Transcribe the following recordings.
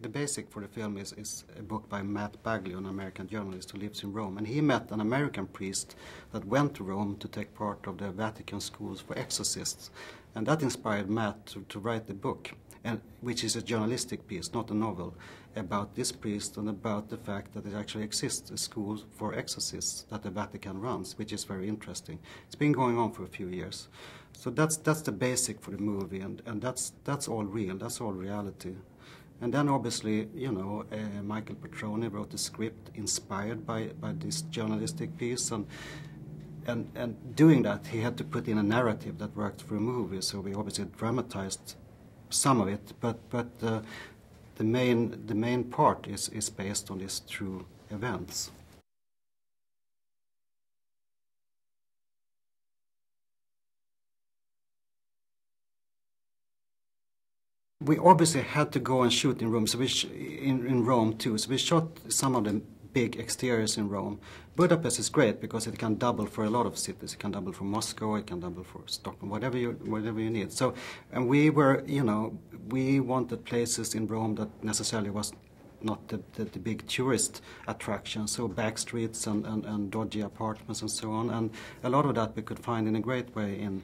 the basic for the film is a book by Matt Bagley, an American journalist who lives in Rome. And he met an American priest that went to Rome to take part of the Vatican schools for exorcists. And that inspired Matt to write the book, which is a journalistic piece, not a novel, about this priest and about the fact that it actually exists a school for exorcists that the Vatican runs, which is very interesting. It's been going on for a few years. So that's the basic for the movie, and that's all real, that's all reality. And then obviously, you know, Michael Petroni wrote the script inspired by this journalistic piece, and doing that he had to put in a narrative that worked for a movie, so we obviously dramatized some of it, but the main part is based on these true events. We obviously had to go and shoot in Rome, so in Rome too. So we shot some of the big exteriors in Rome. Budapest is great because it can double for a lot of cities. It can double for Moscow, it can double for Stockholm, whatever you need. So, and we were, you know, we wanted places in Rome that necessarily was not the big tourist attraction, so back streets and dodgy apartments and so on. And a lot of that we could find in a great way in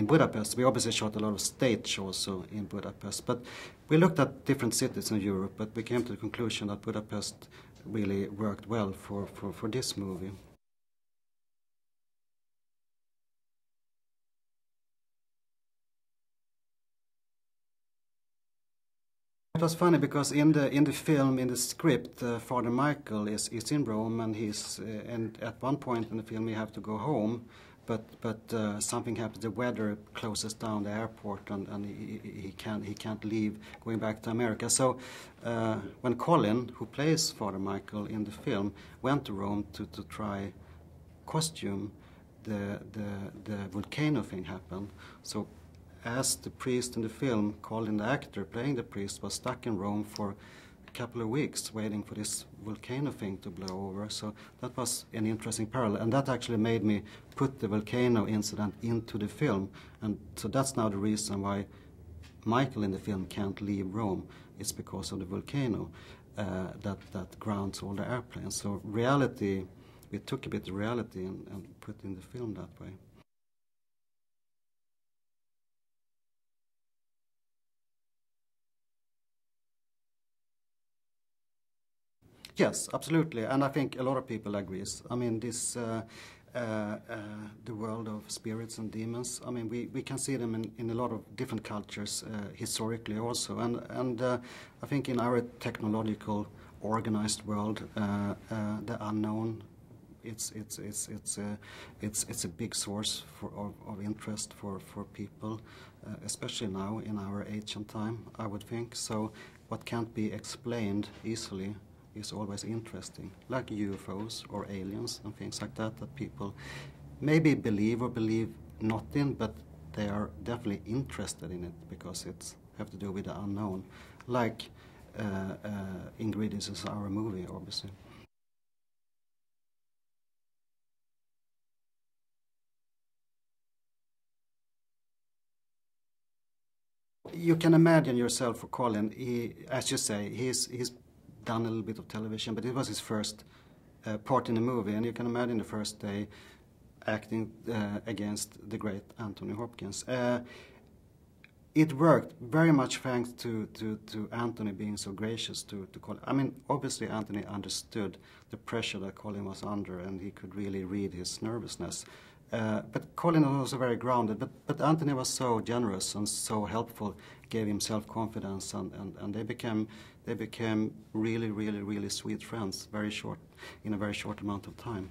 Budapest. We obviously shot a lot of stage also in Budapest, but we looked at different cities in Europe, but we came to the conclusion that Budapest really worked well for this movie. It was funny because in the film, in the script, Father Michael is in Rome, and and at one point in the film he have to go home, but something happens. The weather closes down the airport, and he can't leave, going back to America. So when Colin, who plays Father Michael in the film, went to Rome to try costume, the volcano thing happened. So as the priest in the film, Colin, the actor playing the priest, was stuck in Rome for a couple of weeks waiting for this volcano thing to blow over. So that was an interesting parallel, and that actually made me put the volcano incident into the film. And so that's now the reason why Michael in the film can't leave Rome. It's because of the volcano that grounds all the airplanes. So reality, we took a bit of reality and put in the film that way. Yes, absolutely, and I think a lot of people agree. I mean, the world of spirits and demons, I mean, we can see them in a lot of different cultures historically also, and I think in our technological, organized world, the unknown, it's a big source of interest for people, especially now in our age and time, I would think. So what can't be explained easily is always interesting, like UFOs or aliens and things like that people maybe believe or believe not in, but they are definitely interested in it because it's have to do with the unknown, like ingredients in our movie, obviously. You can imagine yourself for Colin. As you say, he's done a little bit of television, but it was his first part in the movie, and you can imagine the first day acting against the great Anthony Hopkins. It worked very much thanks to Anthony being so gracious to Colin. I mean, obviously Anthony understood the pressure that Colin was under, and he could really read his nervousness. But Colin was also very grounded, but Anthony was so generous and so helpful, gave him self-confidence, and they became really, really, really sweet friends in a very short amount of time.